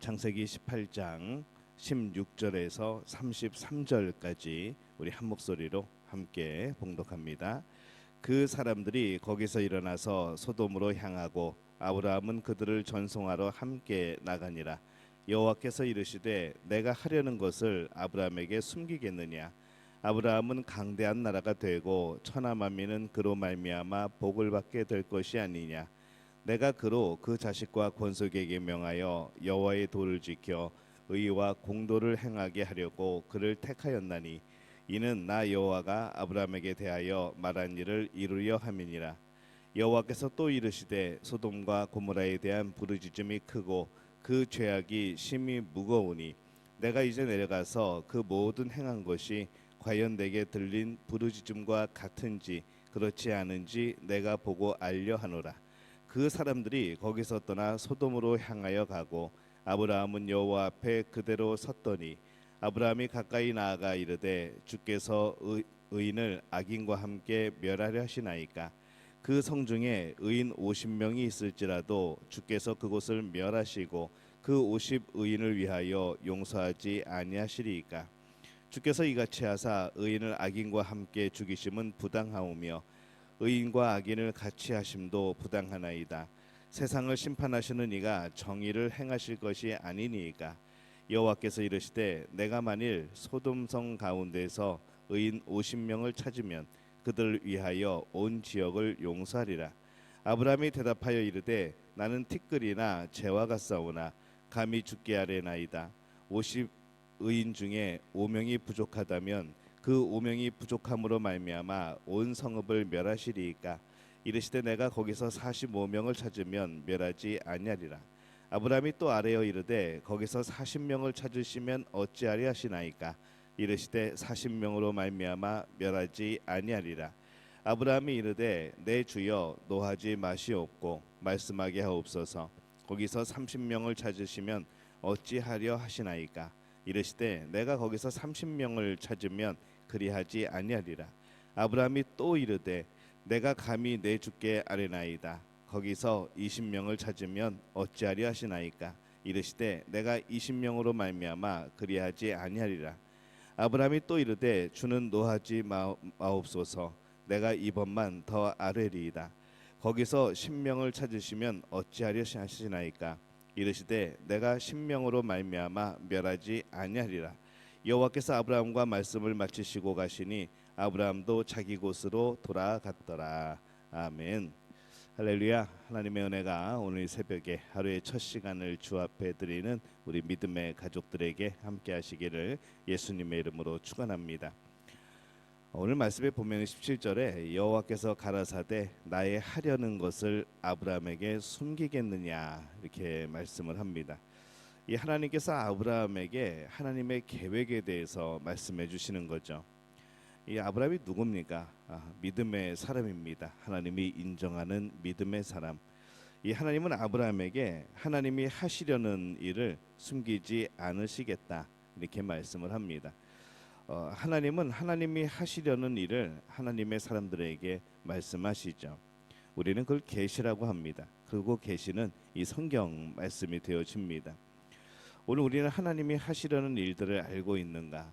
창세기 18장 16절에서 33절까지 우리 한 목소리로 함께 봉독합니다. 그 사람들이 거기서 일어나서 소돔으로 향하고 아브라함은 그들을 전송하러 함께 나가니라. 여호와께서 이르시되 내가 하려는 것을 아브라함에게 숨기겠느냐. 아브라함은 강대한 나라가 되고 천하 만민은 그로 말미암아 복을 받게 될 것이 아니냐. 내가 그로 그 자식과 권속에게 명하여 여호와의 도를 지켜 의와 공도를 행하게 하려고 그를 택하였나니 이는 나 여호와가 아브라함에게 대하여 말한 일을 이루려 함이니라. 여호와께서 또 이르시되 소돔과 고모라에 대한 부르짖음이 크고 그 죄악이 심히 무거우니 내가 이제 내려가서 그 모든 행한 것이 과연 내게 들린 부르짖음과 같은지 그렇지 않은지 내가 보고 알려 하노라. 그 사람들이 거기서 떠나 소돔으로 향하여 가고 아브라함은 여호와 앞에 그대로 섰더니 아브라함이 가까이 나아가 이르되 주께서 의인을 악인과 함께 멸하려 하시나이까. 그 성중에 의인 50명이 있을지라도 주께서 그곳을 멸하시고 그 50 의인을 위하여 용서하지 아니하시리이까. 주께서 이같이 하사 의인을 악인과 함께 죽이심은 부당하오며 의인과 악인을 같이 하심도 부당하나이다. 세상을 심판하시는 이가 정의를 행하실 것이 아니니이까. 여호와께서 이르시되 내가 만일 소돔성 가운데서 의인 50명을 찾으면 그들을 위하여 온 지역을 용서하리라. 아브라함이 대답하여 이르되 나는 티끌이나 재와 같사오나 감히 죽게 하려나이다. 50 의인 중에 5명이 부족하다면 그 5명이 부족함으로 말미암아 온 성읍을 멸하시리이까. 이르시되 내가 거기서 45명을 찾으면 멸하지 아니하리라. 아브라함이 또 아뢰어 이르되 거기서 40명을 찾으시면 어찌하리 하시나이까. 이르시되 40명으로 말미암아 멸하지 아니하리라. 아브라함이 이르되 내 주여 노하지 마시옵고 말씀하게 하옵소서. 거기서 30명을 찾으시면 어찌하려 하시나이까. 이르시되 내가 거기서 30명을 찾으면 그리하지 아니하리라. 아브라함이 또 이르되 내가 감히 내 주께 아뢰나이다. 거기서 20명을 찾으면 어찌하려 하시나이까. 이르시되 내가 20명으로 말미암아 그리하지 아니하리라. 아브라함이 또 이르되 주는 노하지 마옵소서. 내가 이번만 더 아뢰리이다. 거기서 10명을 찾으시면 어찌하려 하시나이까. 이르시되 내가 10명으로 말미암아 멸하지 아니하리라. 여호와께서 아브라함과 말씀을 마치시고 가시니 아브라함도 자기 곳으로 돌아갔더라. 아멘. 할렐루야. 하나님의 은혜가 오늘 새벽에 하루의 첫 시간을 주 앞에 드리는 우리 믿음의 가족들에게 함께 하시기를 예수님의 이름으로 축원합니다. 오늘 말씀에 보면 17절에 여호와께서 가라사대 나의 하려는 것을 아브라함에게 숨기겠느냐 이렇게 말씀을 합니다. 이 하나님께서 아브라함에게 하나님의 계획에 대해서 말씀해 주시는 거죠. 이 아브라함이 누굽니까? 믿음의 사람입니다. 하나님이 인정하는 믿음의 사람. 이 하나님은 아브라함에게 하나님이 하시려는 일을 숨기지 않으시겠다 이렇게 말씀을 합니다. 하나님은 하나님이 하시려는 일을 하나님의 사람들에게 말씀하시죠. 우리는 그걸 계시라고 합니다. 그리고 계시는 이 성경 말씀이 되어집니다. 오늘 우리는 하나님이 하시려는 일들을 알고 있는가?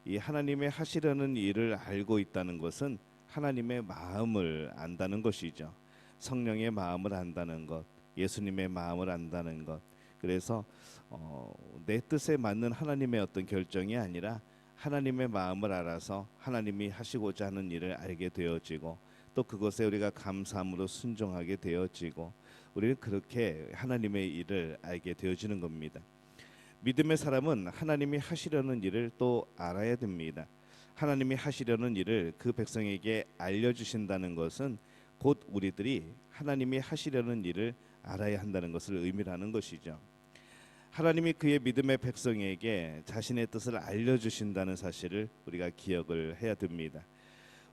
이 하나님의 하시려는 일을 알고 있다는 것은 하나님의 마음을 안다는 것이죠. 성령의 마음을 안다는 것, 예수님의 마음을 안다는 것. 그래서 내 뜻에 맞는 하나님의 어떤 결정이 아니라 하나님의 마음을 알아서 하나님이 하시고자 하는 일을 알게 되어지고 또 그것에 우리가 감사함으로 순종하게 되어지고 우리는 그렇게 하나님의 일을 알게 되어지는 겁니다. 믿음의 사람은 하나님이 하시려는 일을 또 알아야 됩니다. 하나님이 하시려는 일을 그 백성에게 알려주신다는 것은 곧 우리들이 하나님이 하시려는 일을 알아야 한다는 것을 의미하는 것이죠. 하나님이 그의 믿음의 백성에게 자신의 뜻을 알려주신다는 사실을 우리가 기억을 해야 됩니다.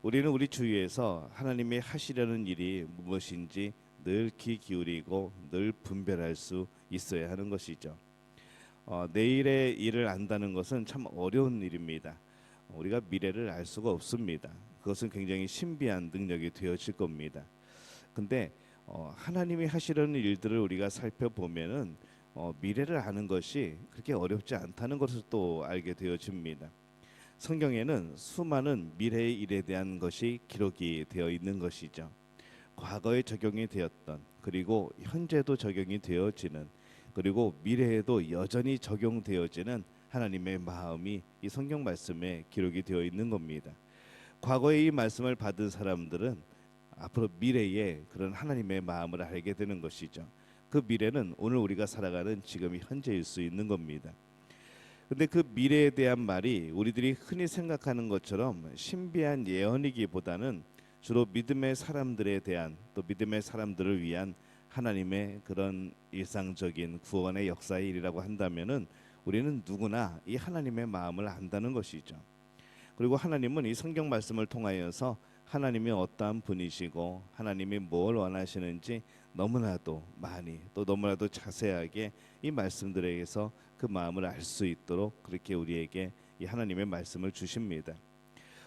우리는 우리 주위에서 하나님이 하시려는 일이 무엇인지 늘 귀 기울이고 늘 분별할 수 있어야 하는 것이죠. 내일의 일을 안다는 것은 참 어려운 일입니다. 우리가 미래를 알 수가 없습니다. 그것은 굉장히 신비한 능력이 되어질 겁니다. 근데 하나님이 하시려는 일들을 우리가 살펴보면은 미래를 아는 것이 그렇게 어렵지 않다는 것을 또 알게 되어집니다. 성경에는 수많은 미래의 일에 대한 것이 기록이 되어 있는 것이죠. 과거에 적용이 되었던, 그리고 현재도 적용이 되어지는, 그리고 미래에도 여전히 적용되어지는 하나님의 마음이 이 성경 말씀에 기록이 되어 있는 겁니다. 과거에 이 말씀을 받은 사람들은 앞으로 미래에 그런 하나님의 마음을 알게 되는 것이죠. 그 미래는 오늘 우리가 살아가는 지금 현재일 수 있는 겁니다. 근데 그 미래에 대한 말이 우리들이 흔히 생각하는 것처럼 신비한 예언이기보다는 주로 믿음의 사람들에 대한, 또 믿음의 사람들을 위한 하나님의 그런 일상적인 구원의 역사의 일이라고 한다면은 우리는 누구나 이 하나님의 마음을 안다는 것이죠. 그리고 하나님은 이 성경 말씀을 통하여서 하나님이 어떠한 분이시고 하나님이 뭘 원하시는지 너무나도 많이, 또 너무나도 자세하게 이 말씀들에게서 그 마음을 알 수 있도록 그렇게 우리에게 이 하나님의 말씀을 주십니다.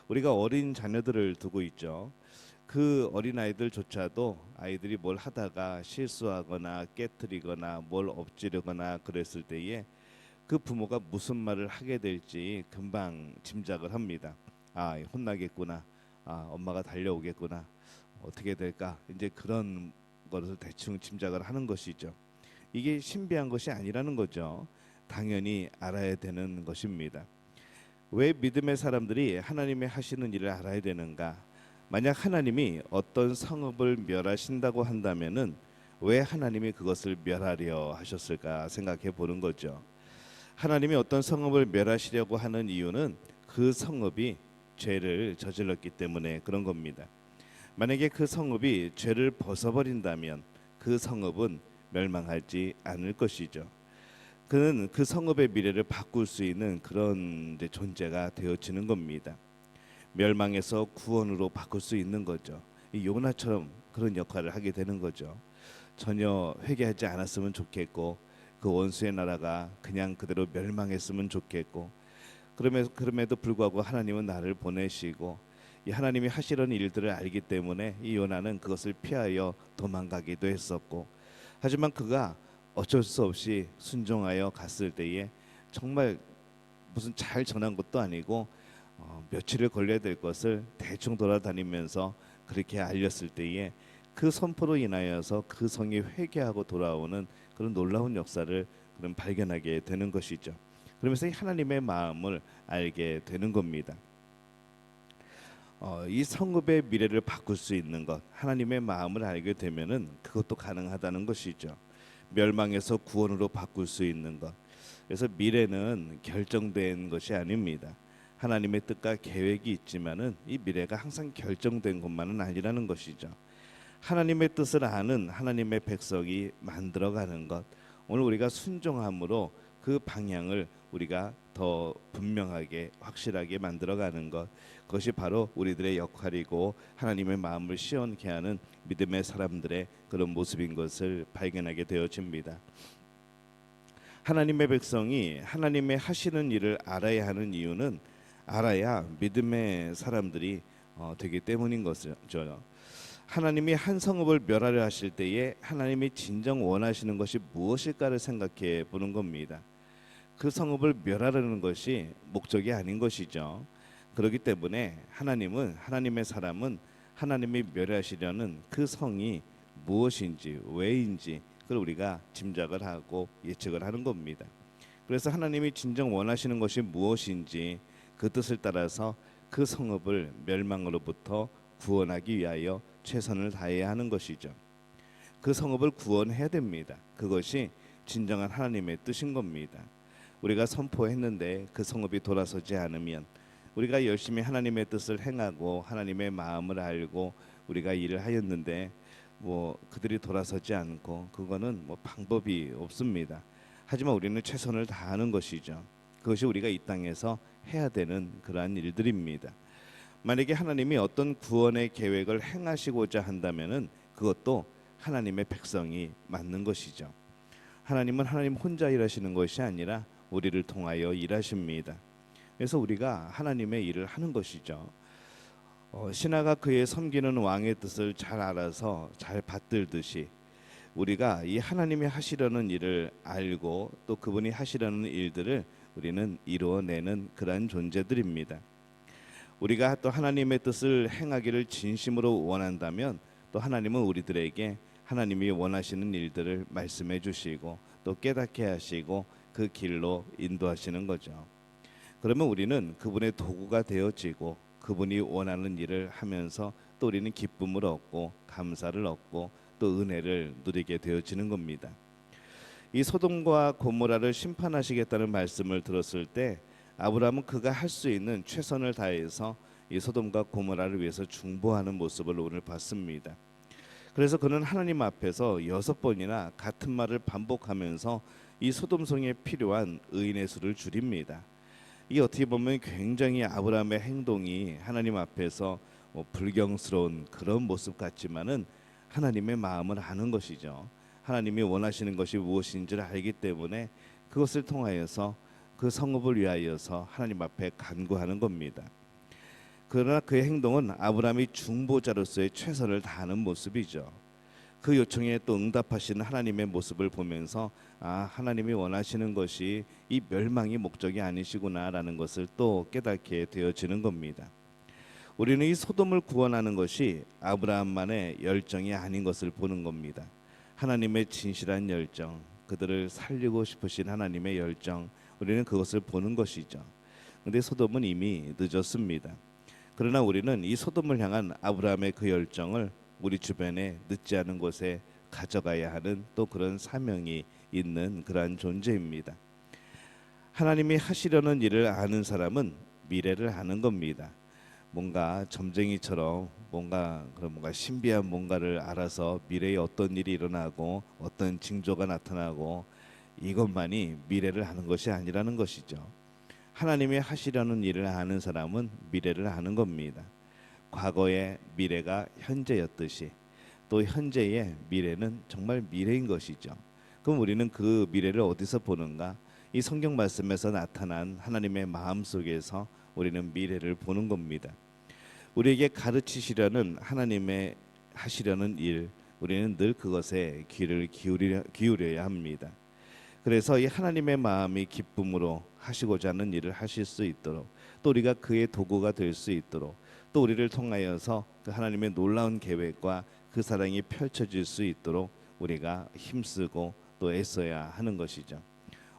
우리가 어린 자녀들을 두고 있죠. 그 어린 아이들조차도 아이들이 뭘 하다가 실수하거나 깨트리거나 뭘 엎지르거나 그랬을 때에 그 부모가 무슨 말을 하게 될지 금방 짐작을 합니다. 아, 혼나겠구나. 아, 엄마가 달려오겠구나. 어떻게 될까? 이제 그런 것을 대충 짐작을 하는 것이죠. 이게 신비한 것이 아니라는 거죠. 당연히 알아야 되는 것입니다. 왜 믿음의 사람들이 하나님의 하시는 일을 알아야 되는가? 만약 하나님이 어떤 성읍을 멸하신다고 한다면은 왜 하나님이 그것을 멸하려 하셨을까 생각해 보는 거죠. 하나님이 어떤 성읍을 멸하시려고 하는 이유는 그 성읍이 죄를 저질렀기 때문에 그런 겁니다. 만약에 그 성읍이 죄를 벗어버린다면 그 성읍은 멸망하지 않을 것이죠. 그는 그 성읍의 미래를 바꿀 수 있는 그런 존재가 되어지는 겁니다. 멸망에서 구원으로 바꿀 수 있는 거죠. 이 요나처럼 그런 역할을 하게 되는 거죠. 전혀 회개하지 않았으면 좋겠고 그 원수의 나라가 그냥 그대로 멸망했으면 좋겠고, 그럼에도 불구하고 하나님은 나를 보내시고 이 하나님이 하시려는 일들을 알기 때문에 이 요나는 그것을 피하여 도망가기도 했었고, 하지만 그가 어쩔 수 없이 순종하여 갔을 때에 정말 무슨 잘 전한 것도 아니고 며칠을 걸려야 될 것을 대충 돌아다니면서 그렇게 알렸을 때에 그 선포로 인하여서 그 성이 회개하고 돌아오는 그런 놀라운 역사를 그럼 발견하게 되는 것이죠. 그러면서 이 하나님의 마음을 알게 되는 겁니다. 이 성읍의 미래를 바꿀 수 있는 것, 하나님의 마음을 알게 되면은 그것도 가능하다는 것이죠. 멸망에서 구원으로 바꿀 수 있는 것. 그래서 미래는 결정된 것이 아닙니다. 하나님의 뜻과 계획이 있지만은 이 미래가 항상 결정된 것만은 아니라는 것이죠. 하나님의 뜻을 아는 하나님의 백성이 만들어가는 것, 오늘 우리가 순종함으로 그 방향을 우리가 더 분명하게 확실하게 만들어가는 것, 그것이 바로 우리들의 역할이고 하나님의 마음을 시원케 하는 믿음의 사람들의 그런 모습인 것을 발견하게 되어집니다. 하나님의 백성이 하나님의 하시는 일을 알아야 하는 이유는 알아야 믿음의 사람들이 되기 때문인 것이죠. 하나님이 한 성읍을 멸하려 하실 때에 하나님이 진정 원하시는 것이 무엇일까를 생각해 보는 겁니다. 그 성읍을 멸하려는 것이 목적이 아닌 것이죠. 그렇기 때문에 하나님은, 하나님의 사람은 하나님이 멸하시려는 그 성이 무엇인지 왜인지 그걸 우리가 짐작을 하고 예측을 하는 겁니다. 그래서 하나님이 진정 원하시는 것이 무엇인지 그 뜻을 따라서 그 성읍을 멸망으로부터 구원하기 위하여 최선을 다해야 하는 것이죠. 그 성읍을 구원해야 됩니다. 그것이 진정한 하나님의 뜻인 겁니다. 우리가 선포했는데 그 성읍이 돌아서지 않으면, 우리가 열심히 하나님의 뜻을 행하고 하나님의 마음을 알고 우리가 일을 하였는데 그들이 돌아서지 않고, 그거는 방법이 없습니다. 하지만 우리는 최선을 다하는 것이죠. 그것이 우리가 이 땅에서 해야 되는 그러한 일들입니다. 만약에 하나님이 어떤 구원의 계획을 행하시고자 한다면은 그것도 하나님의 백성이 맞는 것이죠. 하나님은 하나님 혼자 일하시는 것이 아니라 우리를 통하여 일하십니다. 그래서 우리가 하나님의 일을 하는 것이죠. 신하가 그의 섬기는 왕의 뜻을 잘 알아서 잘 받들듯이 우리가 이 하나님이 하시려는 일을 알고 또 그분이 하시려는 일들을 우리는 이루어내는 그러한 존재들입니다. 우리가 또 하나님의 뜻을 행하기를 진심으로 원한다면 또 하나님은 우리들에게 하나님이 원하시는 일들을 말씀해 주시고 또 깨닫게 하시고 그 길로 인도하시는 거죠. 그러면 우리는 그분의 도구가 되어지고 그분이 원하는 일을 하면서 또 우리는 기쁨을 얻고 감사를 얻고 또 은혜를 누리게 되어지는 겁니다. 이 소돔과 고모라를 심판하시겠다는 말씀을 들었을 때 아브라함은 그가 할 수 있는 최선을 다해서 이 소돔과 고모라를 위해서 중보하는 모습을 오늘 봤습니다. 그래서 그는 하나님 앞에서 6번이나 같은 말을 반복하면서 이 소돔성에 필요한 의인의 수를 줄입니다. 이 어떻게 보면 굉장히 아브라함의 행동이 하나님 앞에서 불경스러운 그런 모습 같지만은 하나님의 마음을 아는 것이죠. 하나님이 원하시는 것이 무엇인지를 알기 때문에 그것을 통하여서 그 성읍을 위하여서 하나님 앞에 간구하는 겁니다. 그러나 그의 행동은 아브라함이 중보자로서의 최선을 다하는 모습이죠. 그 요청에 또 응답하시는 하나님의 모습을 보면서 하나님이 원하시는 것이 이 멸망이 목적이 아니시구나라는 것을 또 깨닫게 되어지는 겁니다. 우리는 이 소돔을 구원하는 것이 아브라함만의 열정이 아닌 것을 보는 겁니다. 하나님의 진실한 열정, 그들을 살리고 싶으신 하나님의 열정, 우리는 그것을 보는 것이죠. 그런데 소돔은 이미 늦었습니다. 그러나 우리는 이 소돔을 향한 아브라함의 그 열정을 우리 주변에 늦지 않은 곳에 가져가야 하는 또 그런 사명이 있는 그러한 존재입니다. 하나님이 하시려는 일을 아는 사람은 미래를 아는 겁니다. 뭔가 점쟁이처럼 뭔가 신비한 뭔가를 알아서 미래에 어떤 일이 일어나고 어떤 징조가 나타나고 이것만이 미래를 아는 것이 아니라는 것이죠. 하나님이 하시려는 일을 아는 사람은 미래를 아는 겁니다. 과거의 미래가 현재였듯이 또 현재의 미래는 정말 미래인 것이죠. 그럼 우리는 그 미래를 어디서 보는가? 이 성경 말씀에서 나타난 하나님의 마음 속에서 우리는 미래를 보는 겁니다. 우리에게 가르치시려는 하나님의 하시려는 일, 우리는 늘 그것에 귀를 기울여야 합니다. 그래서 이 하나님의 마음이 기쁨으로 하시고자 하는 일을 하실 수 있도록 또 우리가 그의 도구가 될 수 있도록 또 우리를 통하여서 그 하나님의 놀라운 계획과 그 사랑이 펼쳐질 수 있도록 우리가 힘쓰고 또 애써야 하는 것이죠.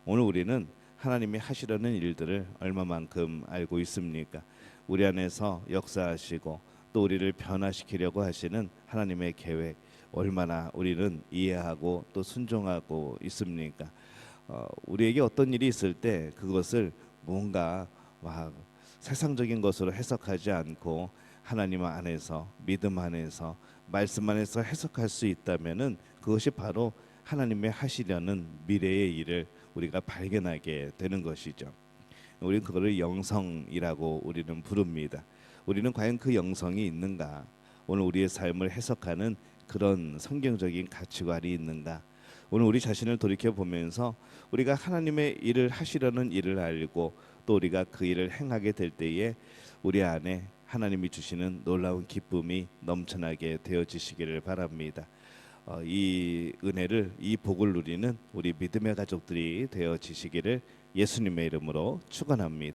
오늘 우리는 하나님이 하시려는 일들을 얼마만큼 알고 있습니까? 우리 안에서 역사하시고 또 우리를 변화시키려고 하시는 하나님의 계획 얼마나 우리는 이해하고 또 순종하고 있습니까? 우리에게 어떤 일이 있을 때 그것을 뭔가 세상적인 것으로 해석하지 않고 하나님 안에서 믿음 안에서 말씀 안에서 해석할 수 있다면은 그것이 바로 하나님의 하시려는 미래의 일을 우리가 발견하게 되는 것이죠. 우리는 그거를 영성이라고 우리는 부릅니다. 우리는 과연 그 영성이 있는가? 오늘 우리의 삶을 해석하는 그런 성경적인 가치관이 있는가? 오늘 우리 자신을 돌이켜 보면서 우리가 하나님의 일을 하시려는 일을 알고 또 우리가 그 일을 행하게 될 때에 우리 안에 하나님이 주시는 놀라운 기쁨이 넘쳐나게 되어지시기를 바랍니다. 이 은혜를 이 복을 누리는 우리 믿음의 가족들이 되어지시기를 예수님의 이름으로 축원합니다.